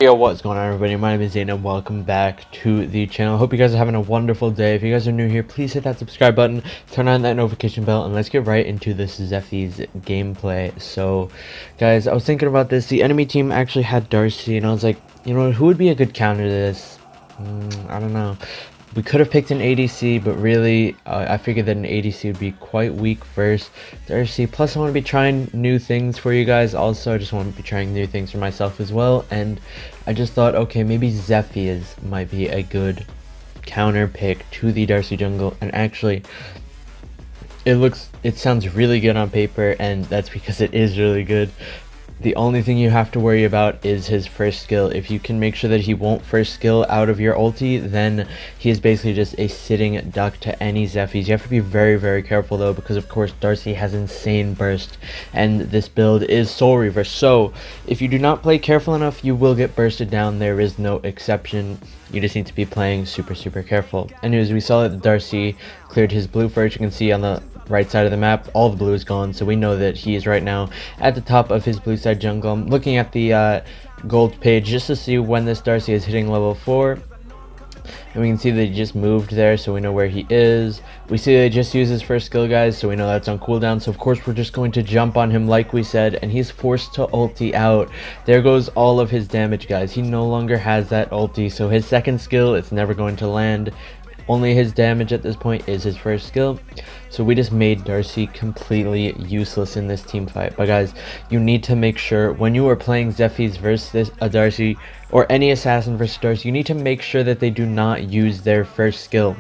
Yo, what's going on, everybody? My name is Zane and welcome back to the channel. Hope you guys are having a wonderful day. If you guys are new here, please hit that subscribe button, turn on that notification bell, and let's get right into this Zephys gameplay. So guys, I was thinking about this. The enemy team actually had Darcy, and I was like, you know, who would be a good counter to this? I don't know. We could have picked an ADC, but really, I figured that an ADC would be quite weak versus Darcy. Plus, I want to be trying new things for you guys. Also, I just want to be trying new things for myself as well. And I just thought, okay, maybe Zephys might be a good counter pick to the Darcy jungle. And actually, it sounds really good on paper, and that's because it is really good. The only thing you have to worry about is his first skill. If you can make sure that he won't first skill out of your ulti, then he is basically just a sitting duck to any Zephys. You have to be very, very careful though, because of course Darcy has insane burst, and this build is soul reverse. So if you do not play careful enough, you will get bursted down. There is no exception. You just need to be playing super, super careful. Anyways, we saw that Darcy cleared his blue first. You can see on the right side of the map all the blue is gone, so we know that he is right now at the top of his blue side jungle. I'm looking at the gold page just to see when this Darcy is hitting level 4, and we can see that he just moved there, so we know where he is. We see that he just used his first skill, guys, so we know that's on cooldown. So of course we're just going to jump on him like we said, and he's forced to ulti out. There goes all of his damage, guys. He no longer has that ulti, so his second skill, it's never going to land. Only his damage at this point is his first skill. So we just made Darcy completely useless in this team fight. But guys, you need to make sure when you are playing Zephys versus a Darcy, or any assassin versus Darcy, you need to make sure that they do not use their first skill.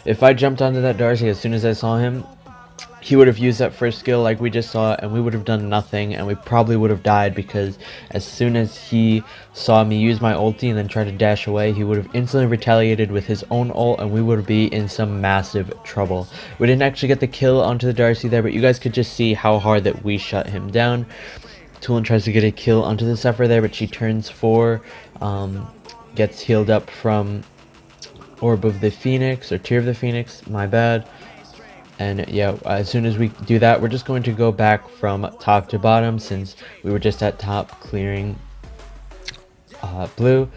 If I jumped onto that Darcy as soon as I saw him, he would have used that first skill like we just saw, and we would have done nothing, and we probably would have died, because as soon as he saw me use my ulti and then try to dash away, he would have instantly retaliated with his own ult, and we would be in some massive trouble. We didn't actually get the kill onto the Darcy there, but you guys could just see how hard that we shut him down. Tulin tries to get a kill onto the Zephyr there, but she turns 4, gets healed up from Orb of the Phoenix, or Tear of the Phoenix, my bad. And yeah, as soon as we do that, we're just going to go back from top to bottom, since we were just at top clearing blue.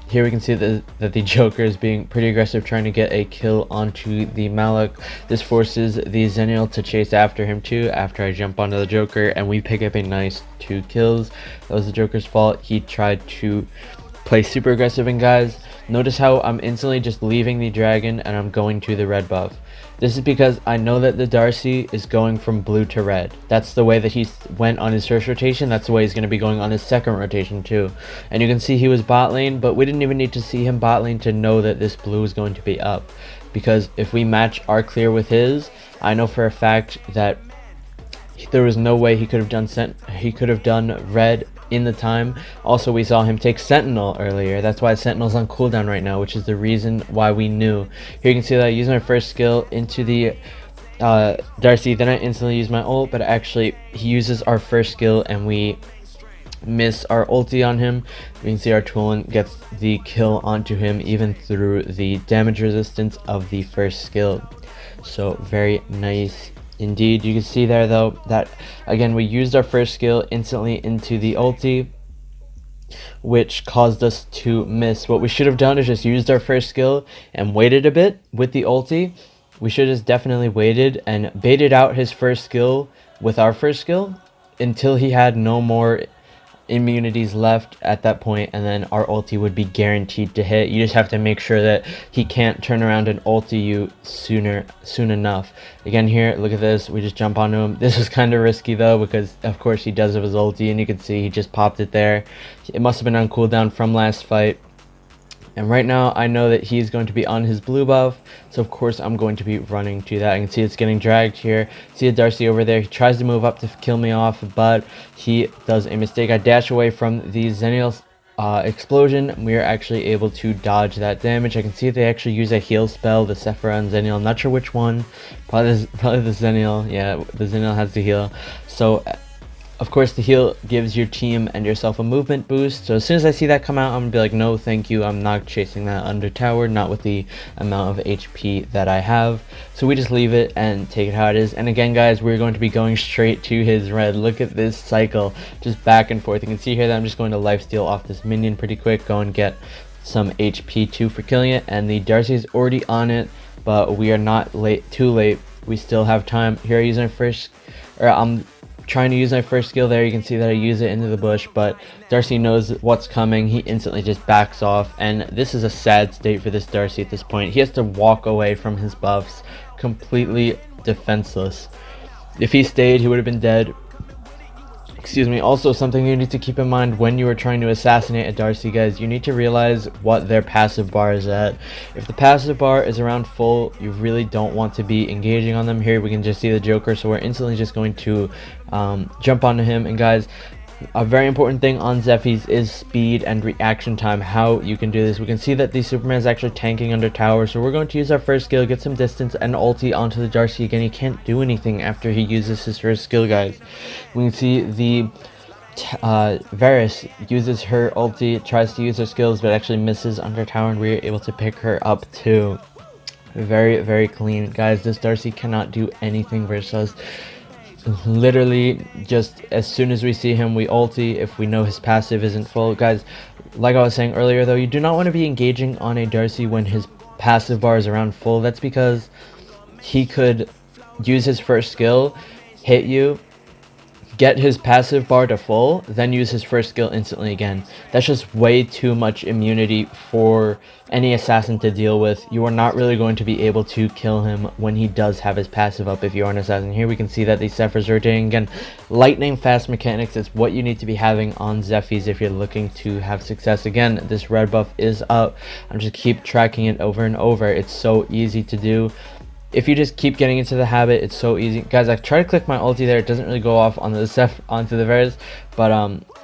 Here we can see that the Joker is being pretty aggressive, trying to get a kill onto the Malak. This forces the Zenial to chase after him too, after I jump onto the Joker, and we pick up a nice 2 kills. That was the Joker's fault. He tried to play super aggressive, and guys, notice how I'm instantly just leaving the dragon and I'm going to the red buff. This is because I know that the Darcy is going from blue to red. That's the way that he went on his first rotation. That's the way he's going to be going on his second rotation too. And you can see he was bot lane, but we didn't even need to see him bot lane to know that this blue is going to be up. Because if we match our clear with his, I know for a fact that there was no way he could have done red in the time. Also, we saw him take Sentinel earlier. That's why Sentinel's on cooldown right now, which is the reason why we knew. Here you can see that I used my first skill into the Darcy, then I instantly use my ult, but actually he uses our first skill and we miss our ulti on him. We can see our Tulin gets the kill onto him even through the damage resistance of the first skill. So very nice indeed. You can see there though that again we used our first skill instantly into the ulti, which caused us to miss. What we should have done is just used our first skill and waited a bit with the ulti. We should have definitely waited and baited out his first skill with our first skill until he had no more immunities left at that point, and then our ulti would be guaranteed to hit. You just have to make sure that he can't turn around and ulti you soon enough. Again, here, look at this, we just jump onto him. This was kind of risky though, because of course he does have his ulti, and you can see he just popped it there. It must have been on cooldown from last fight. And right now I know that he's going to be on his blue buff, so of course I'm going to be running to that. I can see it's getting dragged here. See a Darcy over there. He tries to move up to kill me off, but he does a mistake. I dash away from the Zenial's explosion. We are actually able to dodge that damage. I can see they actually use a heal spell, the Sephira and Zenial. I'm not sure which one. Probably the Zenial. Yeah, the Zenial has the heal. So Of course, the heal gives your team and yourself a movement boost, so as soon as I see that come out, I'm gonna be like, no thank you, I'm not chasing that under tower, not with the amount of HP that I have. So we just leave it and take it how it is. And again guys, we're going to be going straight to his red. Look at this cycle, just back and forth. You can see here that I'm just going to lifesteal off this minion pretty quick, go and get some HP too for killing it, and the Darcy is already on it, but we are not too late. We still have time. Here I use my first, or I'm trying to use my first skill there. You can see that I use it into the bush, but Darcy knows what's coming. He instantly just backs off, and this is a sad state for this Darcy at this point. He has to walk away from his buffs completely defenseless. If he stayed, he would have been dead. Excuse me. Also, something you need to keep in mind when you are trying to assassinate a Darcy, guys, you need to realize what their passive bar is at. If the passive bar is around full, you really don't want to be engaging on them. Here we can just see the Joker, so we're instantly just going to jump onto him. And guys, a very important thing on Zephys is speed and reaction time, how you can do this. We can see that the Superman is actually tanking under tower, so we're going to use our first skill, get some distance, and ulti onto the Darcy. Again, he can't do anything after he uses his first skill, guys. We can see the Varys uses her ulti, tries to use her skills, but actually misses under tower, and we're able to pick her up too. Very, very clean. Guys, this Darcy cannot do anything versus us. Literally, just as soon as we see him, we ulti if we know his passive isn't full. Guys, like I was saying earlier though, you do not want to be engaging on a Darcy when his passive bar is around full. That's because he could use his first skill, hit you, get his passive bar to full, then use his first skill instantly again. That's just way too much immunity for any assassin to deal with. You are not really going to be able to kill him when he does have his passive up if you are an assassin. Here we can see that the Zephyr's rotating again. Lightning fast mechanics is what you need to be having on Zephys if you're looking to have success. Again, this red buff is up. I'm just keep tracking it over and over. It's so easy to do. If you just keep getting into the habit, it's so easy. Guys, I try to click my ulti there. It doesn't really go off on the onto the Varys, but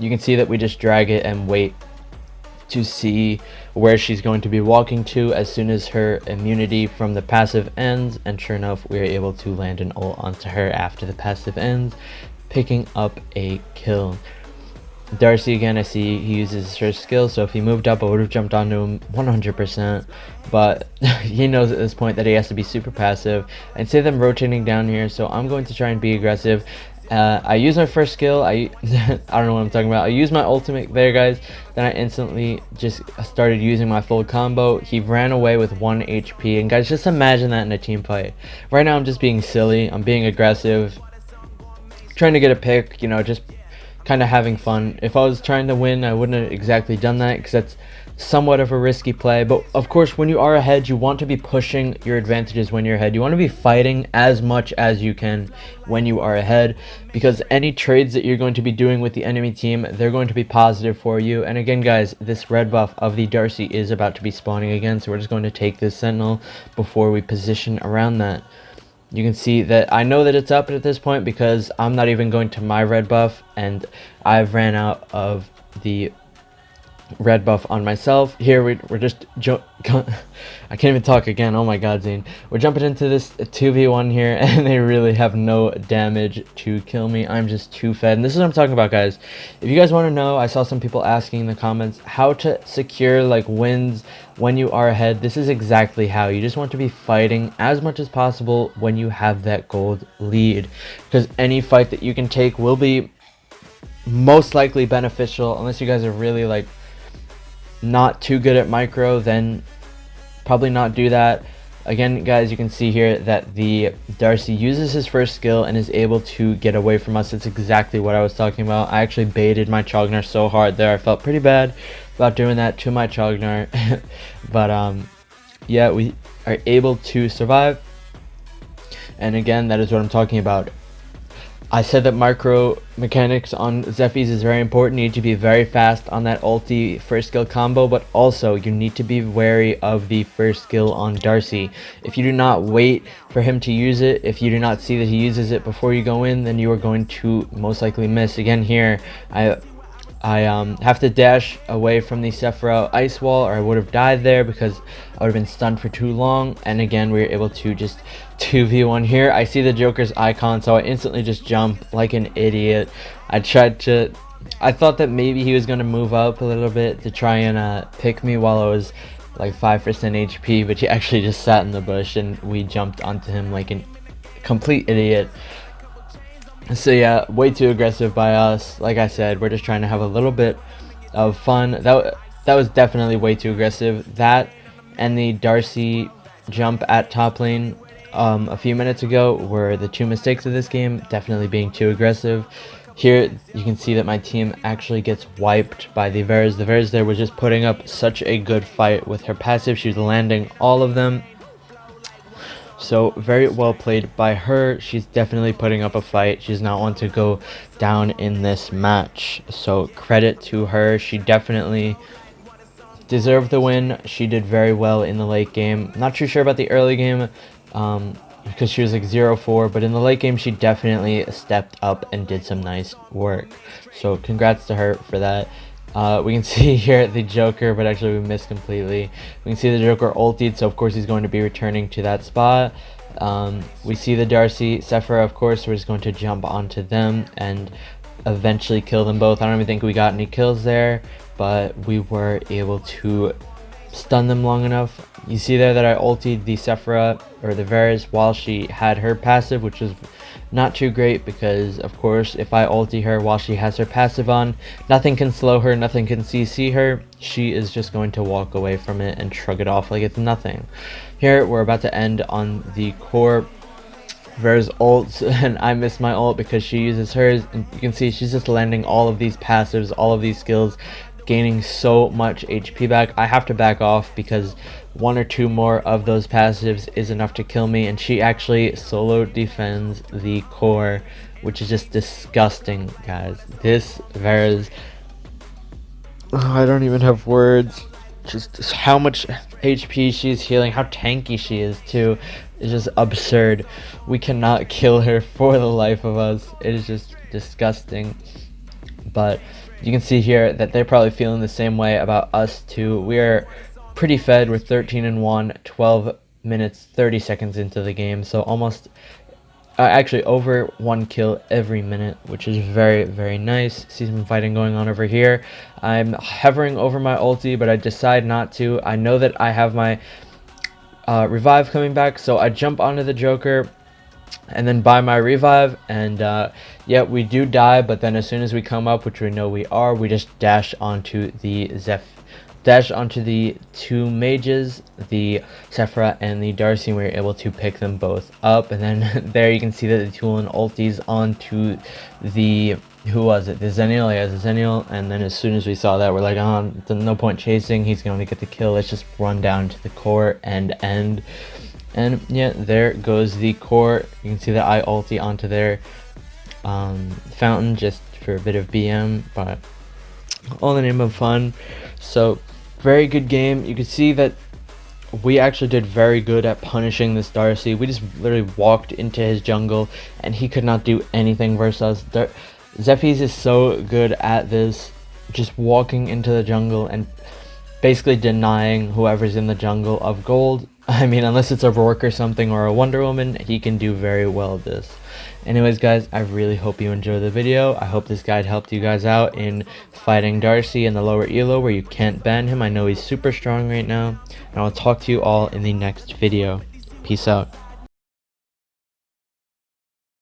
you can see that we just drag it and wait to see where she's going to be walking to as soon as her immunity from the passive ends, and sure enough, we are able to land an ult onto her after the passive ends, picking up a kill. Darcy, again, I see he uses her skill, so if he moved up, I would have jumped onto him 100%, but he knows at this point that he has to be super passive. I'd say them rotating down here, so I'm going to try and be aggressive. I use my first skill. I don't know what I'm talking about. I use my ultimate there, guys. Then I instantly just started using my full combo. He ran away with 1 HP, and guys, just imagine that in a team fight. Right now, I'm just being silly. I'm being aggressive, trying to get a pick, you know, just kind of having fun. If I was trying to win, I wouldn't have exactly done that because that's somewhat of a risky play. But of course, when you are ahead, you want to be pushing your advantages when you're ahead. You want to be fighting as much as you can when you are ahead, because any trades that you're going to be doing with the enemy team, they're going to be positive for you. And again, guys, this red buff of the Darcy is about to be spawning again, so we're just going to take this Sentinel before we position around that. You can see that I know that it's up at this point because I'm not even going to my red buff, and I've ran out of the red buff on myself. Here we're just I can't even talk again. Oh my god, Zane. We're jumping into this 2v1 here, and they really have no damage to kill me. I'm just too fed. And this is what I'm talking about, guys. If you guys want to know, I saw some people asking in the comments how to secure like wins when you are ahead. This is exactly how. You just want to be fighting as much as possible when you have that gold lead, because any fight that you can take will be most likely beneficial. Unless you guys are really like not too good at micro, then probably not do that. Again, guys, you can see here that the Darcy uses his first skill and is able to get away from us. It's exactly what I was talking about. I actually baited my Chognar so hard there. I felt pretty bad about doing that to my Chognar. But yeah, we are able to survive. And again, that is what I'm talking about. I said that micro mechanics on Zephys is very important. You need to be very fast on that ulti first skill combo, but also you need to be wary of the first skill on Darcy. If you do not wait for him to use it, if you do not see that he uses it before you go in, then you are going to most likely miss. Again, here I I have to dash away from the Sephiroth ice wall, or I would have died there because I would have been stunned for too long. And again, we were able to just 2v1 here. I see the Joker's icon, so I instantly just jump like an idiot. I thought that maybe he was going to move up a little bit to try and pick me while I was like 5% HP, but he actually just sat in the bush and we jumped onto him like a complete idiot. So yeah, way too aggressive by us. Like I said, we're just trying to have a little bit of fun. That was definitely way too aggressive. That and the Darcy jump at top lane a few minutes ago were the two mistakes of this game. Definitely being too aggressive. Here you can see that my team actually gets wiped by the Varus. The Varus there was just putting up such a good fight with her passive. She was landing all of them. So very well played by her. She's definitely putting up a fight. She's not one to go down in this match. So credit to her. She definitely deserved the win. She did very well in the late game. Not too sure about the early game because she was like 0-4. But in the late game, she definitely stepped up and did some nice work. So congrats to her for that. We can see here the Joker, but actually we missed completely. We can see the Joker ulted, so of course he's going to be returning to that spot. We see the Darcy Sephiroth, of course. We're just going to jump onto them and eventually kill them both. I don't even think we got any kills there, but we were able to stun them long enough. You see there that I ulted the Sephiroth, or the Varus, while she had her passive, which was not too great because, of course, if I ulti her while she has her passive on, nothing can slow her, nothing can CC her. She is just going to walk away from it and shrug it off like it's nothing. Here, we're about to end on the core Varus ults, and I missed my ult because she uses hers, and you can see she's just landing all of these passives, all of these skills, gaining so much HP back. I have to back off because one or two more of those passives is enough to kill me, and she actually solo defends the core, which is just disgusting, guys. This Varus, I don't even have words. Just how much HP she's healing, how tanky she is too, is just absurd. We cannot kill her for the life of us. It is just disgusting. But you can see here that they're probably feeling the same way about us too. We are pretty fed. We're 13-1, 12 minutes 30 seconds into the game, so almost actually over 1 kill every minute, which is very, very nice. See some fighting going on over here. I'm hovering over my ulti, but I decide not to. I know that I have my revive coming back, so I jump onto the Joker and then buy my revive, and yeah, we do die, but then as soon as we come up, which we know we are, we just dash onto the two mages, the Sephiroth and the Darcy, and we were able to pick them both up. And then there you can see that the Tulin ulties onto the, who was it, the Zenial. Yeah, the Zenial. And then as soon as we saw that, we're like, oh, no point chasing, he's going to get the kill, let's just run down to the core and end. And yeah, there goes the core. You can see that I ulti onto their fountain just for a bit of BM, but all in the name of fun. So very good game. You can see that we actually did very good at punishing this Darcy. We just literally walked into his jungle and he could not do anything versus us. Zephys is so good at this, just walking into the jungle and basically denying whoever's in the jungle of gold. I mean, unless it's a Rourke or something, or a Wonder Woman, he can do very well at this. Anyways, guys, I really hope you enjoyed the video. I hope this guide helped you guys out in fighting Darcy in the lower elo where you can't ban him. I know he's super strong right now. And I'll talk to you all in the next video. Peace out.